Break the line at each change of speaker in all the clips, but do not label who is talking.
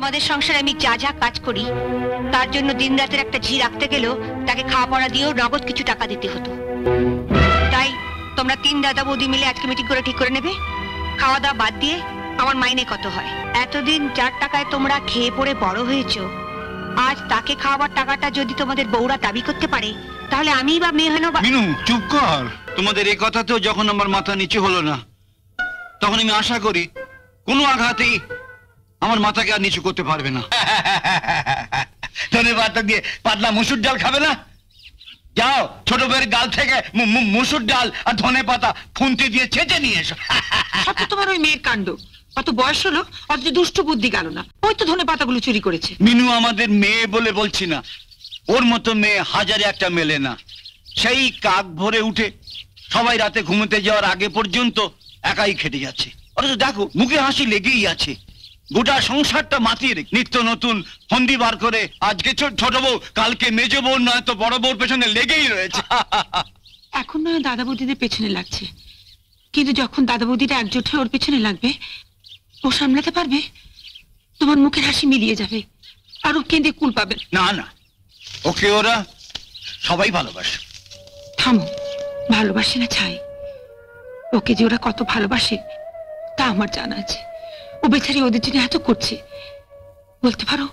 তোমাদের সংসারে আমি যা যা কাজ করি তার জন্য দিন রাতের একটা ঝি রাখতে গেলেও তাকে খাওয়া পড়া দিয়েও নগদ কিছু টাকা দিতে হতো। তাই তোমরা 3 দাদা বৌদি মিলে আজকে মিটিং করে ঠিক করে নেবে খাওয়া দাওয়া বাদ দিয়ে আমার মাইনে কত হয়। এতদিন যার টাকায় তোমরা খেয়ে পড়ে বড় হয়েছো, আজ তাকে খাওয়াবার টাকাটা যদি তোমাদের বউরা দাবি করতে পারে তাহলে আমি বা মেয়ে হলো।
মিনু চুপ কর। তোমাদের এই কথাতেও যখন আমার মাথা নিচু হলো না, তখন আমি আশা করি কোনো আঘাতেই আমার মাথাকে আর নিচু করতে পারবে না।
ধনে পাতা দিয়ে পাতলা মুসুর ডাল খাবে না? যাও ছোট বউয়ের গাল থেকে মুসুর ডাল আর ধনে পাতা খুন্তি দিয়ে ছেঁচে নিয়ে এসো।
সব তো তোমার ওই মেয়ের কাণ্ড। কত বয়স হলো অত দুষ্ট বুদ্ধি গেল না, ওই তো ধনে পাতাগুলো চুরি করেছে।
মিনু আমাদের মেয়ে বলে বলছি না, ওর মতো মেয়ে হাজারে একটা মেলে না। সেই কাক ভরে উঠে সবাই রাতে ঘুমোতে যাওয়ার আগে পর্যন্ত একাই খেটে যাচ্ছে, অথচ দেখো মুখে হাসি লেগেই আছে। গোটা সংসারটা মাতিয়ে রেখে নিত্য নতুন ফন্দি বার করে আজকে ছোট বউ, কালকে মেজ বউ, নয় তো বড় বউর পেছনে লেগেই রয়েছে।
এখন নয় দাদা বৌদিদের পেছনে লাগছে, কিন্তু যখন দাদা বৌদিটা একজোট হয়ে ওর পেছনে লাগবে ও সামলাতে পারবে? তোমার মুখের হাসি মিলিয়ে যাবে আর ও কেঁদে কুল পাবে।
না না, ওকে ওরা সবাই ভালোবাসে।
থামো, ভালোবাসে না ছাই, ওকে যে ওরা কত ভালোবাসে তা আমার জানা আছে। ও বেচারি ওদের জন্য এত করছে, বলতে পারো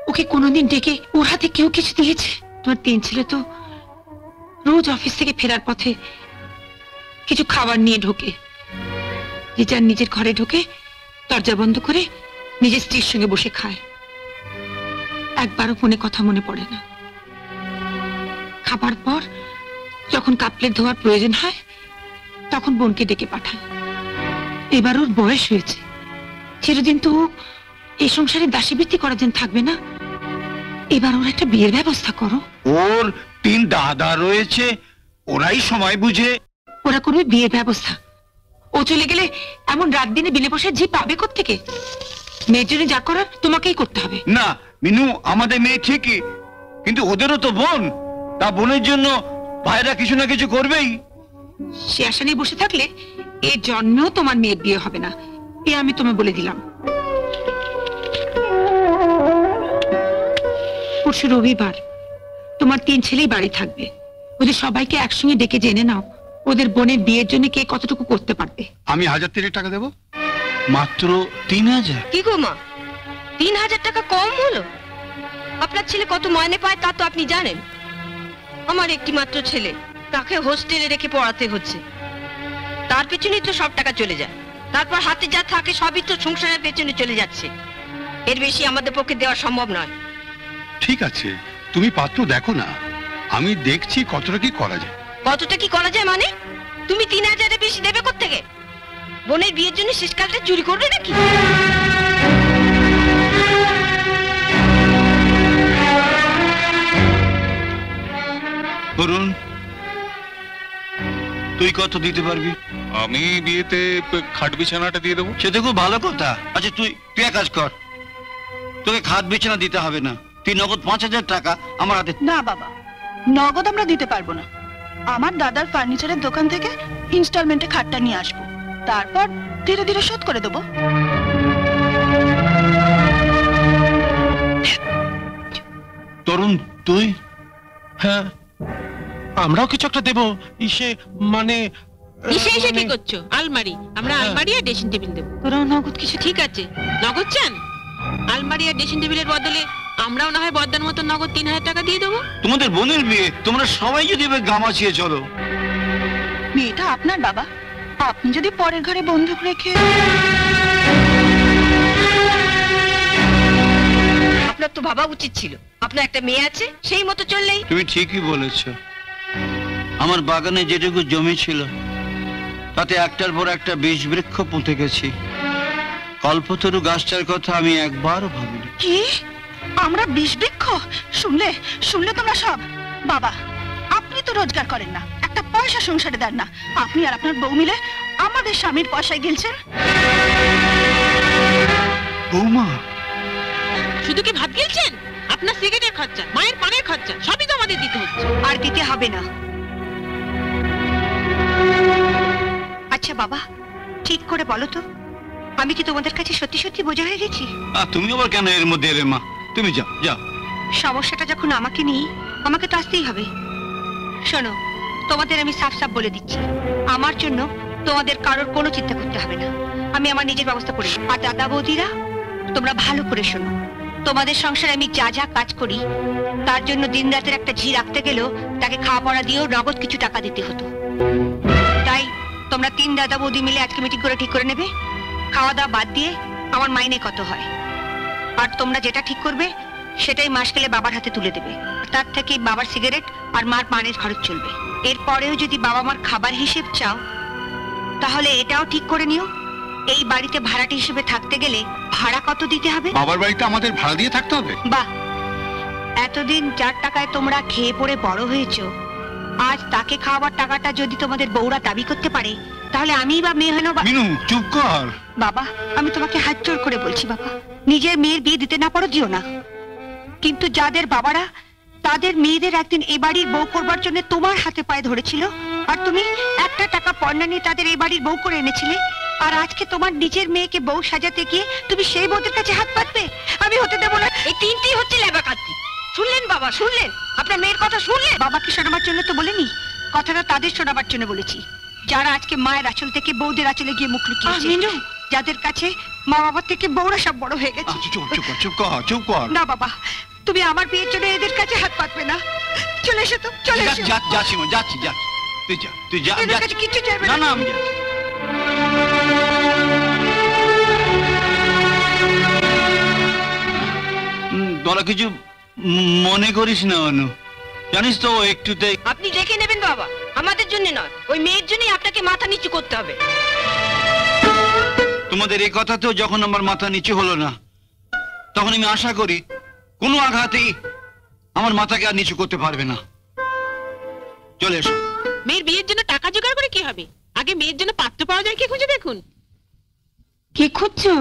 ওকে কোনোদিন ডেকে ওর হাতে কেউ কিছু দিয়েছে? তোমার 3 ছেলে তো রোজ অফিস থেকে ফেরার পথে কিছু খাবার নিয়ে ঢোকে, যে যার নিজের ঘরে ঢোকে দরজা বন্ধ করে নিজের স্ত্রীর সঙ্গে বসে খায়। একবারও ফোনে কথা মনে পড়ে না। খাবার পর যখন কাপ প্লেট ধোয়ার প্রয়োজন হয় তখন বোনকে ডেকে পাঠায়। এবার ওর বয়স হয়েছে, চিরদিন তো এই সংসারে দাসীবৃত্তি করার জন্য থাকবে না। এবার ওর একটা বিয়ের ব্যবস্থা করো।
ওর 3 দাদা রয়েছে, ওরাই সময় বুঝে
ওরা করবে বিয়ের ব্যবস্থা। ও চলে গেলে এমন রাত দিনে বিলে বসে ঝি পাবে কোত্থেকে? মেয়ের জন্য যা করার তোমাকেই করতে হবে।
না মিনু, আমাদের মেয়ে ঠিকই, কিন্তু ওদেরও তো বোন, তা বোনের জন্য ভাইরা কিছু না কিছু করবেই।
সে আশা নিয়ে বসে থাকলে এই জন্মেও তোমার মেয়ের বিয়ে হবে না, এ আমি তোমায় বলে দিলাম। পরশু রবিবার, তোমার 3 ছেলেই বাড়ি থাকবে। ওদের সবাইকে একসঙ্গে ডেকে জেনে নাও ওদের বোনের বিয়ের জন্য কে কতটুকু করতে পারবে।
আমি 1000 টাকা দেবো।
মাত্র 3000?
কি গো মা, 3000 টাকা কম হলো? আপনার ছেলে কত মাইনে পায় তা তো আপনি জানেন। আমার একটি মাত্র ছেলে, তাকে হোস্টেলে রেখে পড়াতে হচ্ছে, তার পেছনেই তো সব টাকা চলে যায়। তারপর হাতে যা থাকে সবই তো সংসারের পেছনে চলে যাচ্ছে। এর বেশি আমাদের পক্ষে দেওয়া সম্ভব নয়।
ঠিক আছে, তুমি পাত্র দেখো না, আমি দেখছি কতটা কি করা যায়।
কতটা কি করা যায় মানে? তুমি 3000-এর বেশি দেবে কোত্থেকে? বোনের বিয়ের জন্য শেষকালটা চুরি করবে নাকি?
অরুণ, তুই কত দিতে পারবি?
আমি বিয়েতে খাট বিছানাটা দিয়ে দেবো।
সে তো খুব ভালো কথা। আচ্ছা তুই এক কাজ কর, তোকে খাট বিছানা দিতে হবে না, তুই নগদ 5000 টাকা আমার হাতে।
না বাবা, নগদ আমরা দিতে পারবো না। আমার দাদার ফার্নিচারের দোকান থেকে ইনস্টলমেন্টে খাটটা নিয়ে আসবো, তারপর ধীরে ধীরে শোধ করে দেবো।
তরুণ তুই?
হ্যাঁ, আমরাও কিছু একটা দেবো। ইসে মানে
এসে কি করছো? আলমারি, আমরা আলমারি আর ড্রেসিং টেবিল দেবো।
তোরাও নগদ কিছু
ঠিক আছে, নগদ চান? আলমারি আর ড্রেসিং টেবিলের বদলে আমরাও না হয় বদ্দার মতো নগদ 3000 টাকা দিয়ে দেবো।
তোমাদের বোনের বিয়ে, তোমরা সবাই যদি এবার গামাচিয়ে চলো।
মেয়েটা আপনার বাবা, আপনি যদি পরের ঘরে বন্দুক রেখে।
আপনার তো ভাবা উচিত ছিল, আপনার একটা মেয়ে আছে, সেই মতো চললেই।
তুমি ঠিকই বলেছ। আমার বাগানে যেটুকু জমি ছিল তাতে একটার পর একটা বীজ বৃক্ষ পুঁতে গেছি। কল্পতরু গাছটার কথা আমি একবারও ভাবিনি।
কি আমরা 20 বৃক্ষ? শুনলে শুনলে তোমরা সব? বাবা, আপনি তো রোজগার করেন না, একটা পয়সা সংসারে দেন না। আপনি আর আপনার বউ মিলে আমাদের স্বামীর পয়সায় গিলছেন।
বৌমা,
শুধু কি ভাত গিলছেন? আপনার সিগারেটের খরচা, মায়ের পানের খরচা সবই তো আমাদের দিতে হচ্ছে।
আর দিতে হবে না। আচ্ছা বাবা, ঠিক করে বলো তো, আমি কি তোমাদের কাছে সত্যি সত্যি বোঝা হয়ে গেছি?
তুমি আবার কেন এর মধ্যে এলে মা? তুমি যাও যাও।
সমস্যাটা যখন আমাকে নিয়ে, আমাকে তো আসতেই হবে। শোনো, তোমাদের আমি সাফ সাফ বলে দিচ্ছি, আমার জন্য তোমাদের কারোর কোনো চিন্তা করতে হবে না। আমি আমার নিজের ব্যবস্থা করে নেব। আর দাদা বৌদিরা, তোমরা ভালো করে শোনো, তোমাদের সংসারে আমি যা যা কাজ করি তার জন্য দিন রাতের একটা ঝি রাখতে গেলেও তাকে খাওয়া পড়া দিয়েও নগদ কিছু টাকা দিতে হতো। তাই তোমরা 3 দাদা বৌদি মিলে আজকে মিটিং করে ঠিক করে নেবে খাওয়া দাওয়া বাদ দিয়ে আমার মাইনে কত হয়। আর তোমরা যেটা ঠিক করবে সেটাই মাস গেলে বাবার হাতে তুলে দেবে। তার থেকে বাবার সিগারেট আর মার পানের খরচ চলবে। এরপরেও যদি বাবা মার খাবার হিসেব চাও তাহলে এটাও ঠিক করে নিও, এই বাড়িতে ভাড়াটি হিসেবে থাকতে গেলে ভাড়া কত দিতে হবে।
বাবার বাড়িতে আমাদের ভাড়া দিয়ে থাকতে হবে?
বাহ, এতদিন যার টাকায় তোমরা খেয়ে পড়ে বড় হয়েছো, আজ তাকে খাওয়াবার টাকাটা যদি তোমাদের বউরা দাবি করতে পারে তাহলে আমি বা মেয়ে হলো।
মিনু চুপ কর।
বাবা, আমি তোমাকে হাত জোড় করে বলছি বাবা, নিজের মেয়ের বিয়ে দিতে না পারো দিও না, কিন্তু যাদের বাবারা তাদের মেয়েদের একদিন এ বাড়ির বউ করবার জন্য তোমার হাতে পায়ে ধরেছিল আর তুমি একটা টাকা পয়সা নিয়ে তাদের এই বাড়ির বউ করে এনেছিলে, আর আজকে তোমার নিজের মেয়েকে বউ সাজাতে গিয়ে তুমি সেই বউদের কাছে হাত পাতবে? আমি হতে দেবো না। এই তিনটেই হচ্ছে লেবাকাতি। শুনলেন বাবা, শুনলেন? আপনার মেয়ের কথা শুনলেন? বাবাকে শোনাবার জন্য তো বলিনি, কথাটা তাদের শোনাবার জন্য বলেছি যারা আজকে মায়ের আঁচল থেকে বউদের আঁচলে গিয়ে মুখ লুকিয়েছে, যাদের কাছে মা বাবার থেকে বউরা সব বড় হয়ে গেছে।
চুপ কর।
না বাবা, তুমি আমার বিয়ের জন্য এদের কাছে হাত পাতবে না। চলে এসো তো, চলে এসো।
যাচ্ছি মা, যাচ্ছি। তুই যা, তুই যা।
এদের কাছে কিচ্ছু চাইবে
না, আমি যাচ্ছি। তোরা কিছু মনে করিস না অনু, জানিস তো একটুতে।
আপনি দেখে নেবেন বাবা, আমাদের জন্য নয়, ওই মেয়ের জন্যই আপনাকে মাথা নিচু করতে হবে।
তোমাদের এই কথাতেও যখন আমার মাথা নিচু হলো না, তখন আমি আশা করি কোনো আঘাতেই আমার মাথাকে আর নিচু করতে পারবে না। চলে এসো।
মেয়ের বিয়ের জন্য টাকা জোগাড় করে কি হবে? আগে মেয়ের জন্য পাত্র পাওয়া যায় কি খুঁজে দেখুন।
কি খুঁজছো?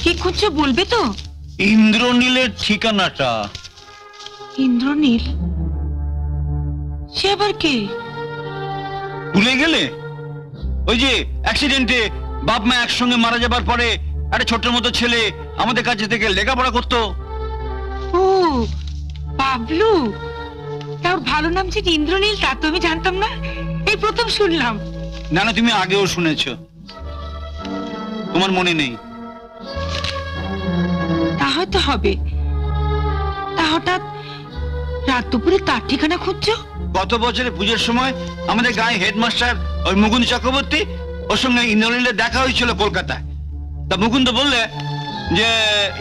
কি খুঁজছো বলবে তো?
ইন্দ্রনীলের ঠিকানাটা।
ইন্দ্রনীল? সে আবার কে?
ভুলে গেলে? ওই যে অ্যাক্সিডেন্টে বাপ মা একসঙ্গে মারা যাবার পরে একটা ছোট্ট মতো ছেলে আমাদের কাছে থেকে লেখাপড়া করতো।
ও বাবলু, তার ভালো নাম যে ইন্দ্রনীল তা তো আমি জানতাম না, এই প্রথম শুনলাম।
না না, তুমি আগেও শুনেছো, তোমার মনে নেই।
তা হয়তো হবে। তা হঠাৎ রাত দুপুরে তার ঠিকানা খুঁজছো?
গত বছরে পুজোর সময় আমাদের গায়ে হেডমাস্টার ওই মুকুন্দ চক্রবর্তী, ওর সঙ্গে ইন্দ্রনীলের দেখা হয়েছিল কলকাতায়। তা মুকুন্দ বললে যে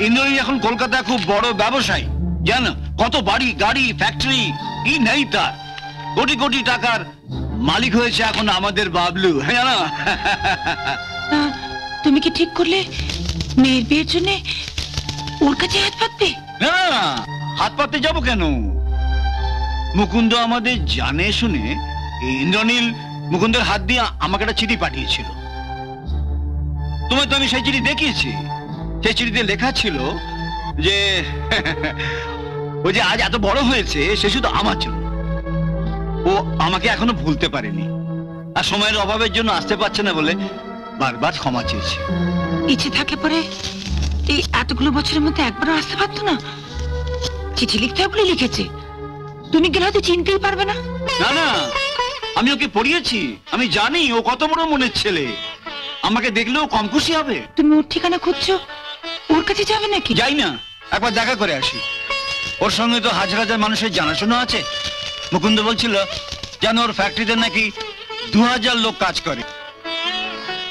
ইন্দ্রনীল এখন কলকাতায় খুব বড় ব্যবসায়ী, জানো, কত বাড়ি গাড়ি ফ্যাক্টরি কি নেই তার, কোটি কোটি টাকার মালিক হয়েছে এখন আমাদের বাবলু, জানো।
তুমি কি ঠিক করলে মেয়ের বিয়ের জন্য ওর কাছে হাত পাতবে?
না, হাত পাততে যাবো কেন? মুকুন্দ আমাদের জানে শুনে ইন্দ্রনীল মুকুন্দের হাত দিয়ে আমাকে একটা চিঠি পাঠিয়েছিল। তোমায় তো আমি সেই চিঠি দেখিয়েছি। সেই চিঠিতে লেখা ছিল যে ও যে আজ এত বড় হয়েছে সে শুধু আমার জন্য। ও আমাকে এখনো ভুলতে পারেনি, আর সময়ের অভাবের জন্য আসতে পারছে না বলে বারবার ক্ষমা চেয়েছে।
ইচ্ছে থাকলে পরে এই এতগুলো বছরের মধ্যে একবারও আসতে পারতো না? চিঠি লিখতে হবে বলে লিখেছে, তুমি গেলে হয়তো চিনতেই পারবে না।
না না, আমি ওকে পড়িয়েছি, আমি জানি ও কত বড় মনের ছেলে, আমাকে দেখলেও কম খুশি হবে।
তুমি ওর ঠিকানা খুঁজছো, ওর কাছে যাবে নাকি?
যাই না, একবার দেখা করে আসি। ওর সঙ্গে তো হাজার হাজার মানুষের জানাশোনা আছে। মুকুন্দ বলছিল যেন ওর ফ্যাক্টরিতে নাকি 2000 লোক কাজ করে।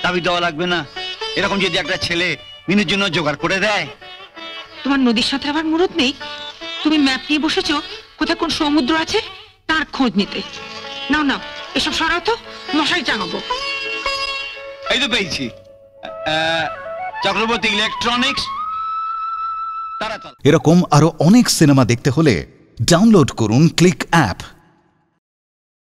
দাবি দেওয়া লাগবে না, এরকম যদি একটা ছেলে মিনুর জন্য জোগাড় করে দেয়।
তোমার নদীর সাথে আবার মুরত নেই? তুমি ম্যাপ নিয়ে বসেছো কোথায় কোন সমুদ্র আছে তার খোঁজ নিতে। নাও নাও, এসব সরাও তো, মশাই টাঙাবো।
এই তো পেয়েছি, চক্রবর্তী ইলেকট্রনিক্স, তারাতলা।
এরকম আরো অনেক সিনেমা দেখতে হলে ডাউনলোড করুন ক্লিক অ্যাপ।